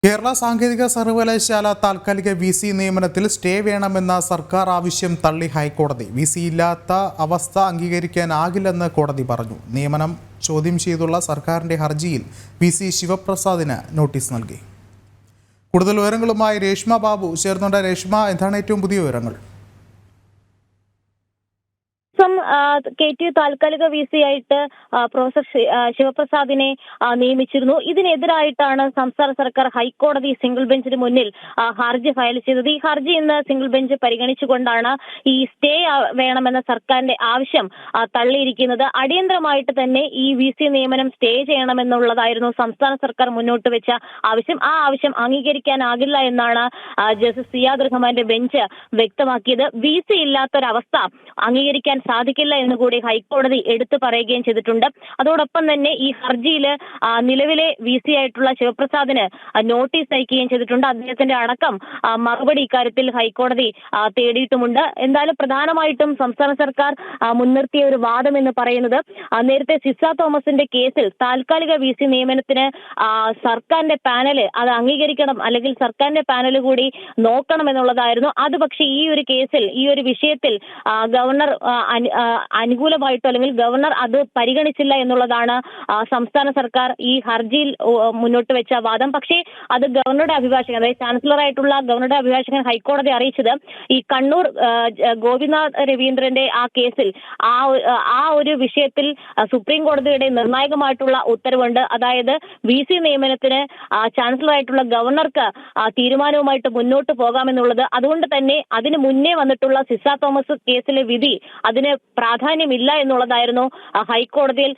കേരള സാങ്കേതിക സർവകലാശാല താൽക്കാലിക VC നിയമനത്തിൽ സ്റ്റേ വേണമെന്ന സർക്കാർ ആവശ്യം തള്ളി ഹൈക്കോടതി. VC ഇല്ലാത്ത അവസ്ഥ അംഗീകരിക്കാനാകില്ലെന്ന് കോടതി പറഞ്ഞു. നിയമനം ചോദ്യം ചെയ്തുള്ള സർക്കാരിന്റെ ഹർജിയിൽ VC ശിവപ്രസാദിന് നോട്ടീസ് നൽകി. കൂടുതൽ വിവരങ്ങളുമായി രേഷ്മ ബാബു ചേർന്നുണ്ട്. രേഷ്മ, എന്താണ് ഏറ്റവും പുതിയ വിവരങ്ങൾ? KTU താൽക്കാലിക VC ആയിട്ട് പ്രൊഫസർ ശിവപ്രസാദിനെ നിയമിച്ചിരുന്നു. ഇതിനെതിരായിട്ടാണ് സംസ്ഥാന സർക്കാർ ഹൈക്കോടതി സിംഗിൾ ബെഞ്ചിന് മുന്നിൽ ഹർജി ഫയൽ ചെയ്തത്. ഈ ഹർജി ഇന്ന് സിംഗിൾ ബെഞ്ച് പരിഗണിച്ചുകൊണ്ടാണ് ഈ സ്റ്റേ വേണമെന്ന സർക്കാരിന്റെ ആവശ്യം തള്ളിയിരിക്കുന്നത്. അടിയന്തരമായിട്ട് തന്നെ ഈ VC നിയമനം സ്റ്റേ ചെയ്യണമെന്നുള്ളതായിരുന്നു സംസ്ഥാന സർക്കാർ മുന്നോട്ട് വെച്ച ആവശ്യം. ആ ആവശ്യം അംഗീകരിക്കാനാകില്ല എന്നാണ് ജസ്റ്റിസ് സിയാദ് റഹ്മാന്റെ ബെഞ്ച് വ്യക്തമാക്കിയത്. VC ഇല്ലാത്തൊരവസ്ഥ അംഗീകരിക്കാൻ സാധിക്കില്ല എന്ന് കൂടി ഹൈക്കോടതി എടുത്തു പറയുകയും ചെയ്തിട്ടുണ്ട്. അതോടൊപ്പം തന്നെ ഈ ഹർജിയിൽ നിലവിലെ VC ആയിട്ടുള്ള ശിവപ്രസാദിന് നോട്ടീസ് അയക്കുകയും ചെയ്തിട്ടുണ്ട്. അദ്ദേഹത്തിന്റെ അടക്കം മറുപടി ഇക്കാര്യത്തിൽ ഹൈക്കോടതി തേടിയിട്ടുമുണ്ട്. എന്തായാലും പ്രധാനമായിട്ടും സംസ്ഥാന സർക്കാർ മുൻനിർത്തിയ ഒരു വാദം എന്ന് പറയുന്നത് നേരത്തെ സിസ തോമസിന്റെ കേസിൽ താൽക്കാലിക VC നിയമനത്തിന് സർക്കാരിന്റെ പാനൽ അത് അംഗീകരിക്കണം, അല്ലെങ്കിൽ സർക്കാരിന്റെ പാനൽ കൂടി നോക്കണം എന്നുള്ളതായിരുന്നു. അത് പക്ഷേ ഈ ഒരു കേസിൽ, ഈ ഒരു വിഷയത്തിൽ ഗവർണർ അനുകൂലമായിട്ടോ അല്ലെങ്കിൽ ഗവർണർ അത് പരിഗണിച്ചില്ല എന്നുള്ളതാണ് സംസ്ഥാന സർക്കാർ ഈ ഹർജിയിൽ മുന്നോട്ട് വെച്ച വാദം. പക്ഷേ അത് ഗവർണറുടെ അഭിഭാഷകൻ, അതായത് ചാൻസലർ ആയിട്ടുള്ള ഗവർണറുടെ അഭിഭാഷകൻ ഹൈക്കോടതി അറിയിച്ചത് ഈ കണ്ണൂർ ഗോപിനാഥ് രവീന്ദ്രന്റെ ആ കേസിൽ ആ ഒരു വിഷയത്തിൽ സുപ്രീം കോടതിയുടെ നിർണായകമായിട്ടുള്ള ഉത്തരവുണ്ട്. അതായത് VC നിയമനത്തിന് ചാൻസലർ ആയിട്ടുള്ള ഗവർണർക്ക് തീരുമാനവുമായിട്ട് മുന്നോട്ട് പോകാമെന്നുള്ളത്. അതുകൊണ്ട് തന്നെ അതിന് മുന്നേ വന്നിട്ടുള്ള സിസ തോമസ് കേസിലെ വിധി അതിന് പ്രാധാന്യമില്ല എന്നുള്ളതായിരുന്നു ഹൈക്കോടതിയിൽ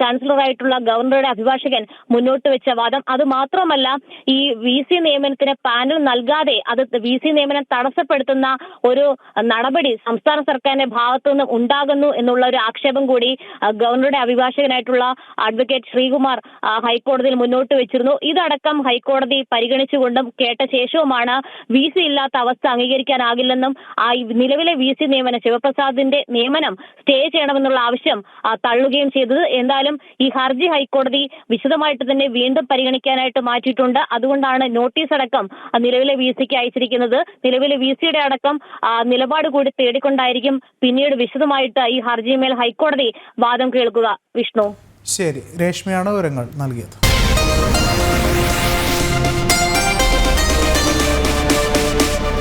ചാൻസലർ ആയിട്ടുള്ള ഗവർണറുടെ അഭിഭാഷകൻ മുന്നോട്ട് വെച്ച വാദം. അത് മാത്രമല്ല, ഈ VC നിയമനത്തിന് പാനൽ നൽകാതെ അത് VC നിയമനം തടസ്സപ്പെടുത്തുന്ന ഒരു നടപടി സംസ്ഥാന സർക്കാരിന്റെ ഭാഗത്തു നിന്നും ഉണ്ടാകുന്നു എന്നുള്ള ഒരു ആക്ഷേപം കൂടി ഗവർണറുടെ അഭിഭാഷകനായിട്ടുള്ള അഡ്വക്കേറ്റ് ശ്രീകുമാർ ഹൈക്കോടതിയിൽ മുന്നോട്ട് വെച്ചിരുന്നു. ഇതടക്കം ഹൈക്കോടതി പരിഗണിച്ചുകൊണ്ടും കേട്ട ശേഷവുമാണ് VC ഇല്ലാത്ത അവസ്ഥ അംഗീകരിക്കാനാകില്ലെന്നും നിലവിലെ VC നിയമനം ശിവപ്രസാദിന്റെ നിയമനം സ്റ്റേ ചെയ്യണമെന്നുള്ള ആവശ്യം തള്ളുകയും ചെയ്തത്. എന്തായാലും ഈ ഹർജി ഹൈക്കോടതി വിശദമായിട്ട് തന്നെ വീണ്ടും പരിഗണിക്കാനായിട്ട് മാറ്റിയിട്ടുണ്ട്. അതുകൊണ്ടാണ് നോട്ടീസ് അടക്കം നിലവിലെ VCക്ക് അയച്ചിരിക്കുന്നത്. നിലവിലെ VCയുടെ അടക്കം നിലപാട് കൂടി തേടിക്കൊണ്ടായിരിക്കും പിന്നീട് വിശദമായിട്ട് ഈ ഹർജിമേൽ ഹൈക്കോടതി വാദം കേൾക്കുക. വിഷ്ണു, ശരി, രേഷ്മയാണ് വിവരങ്ങൾ നൽകിയത്.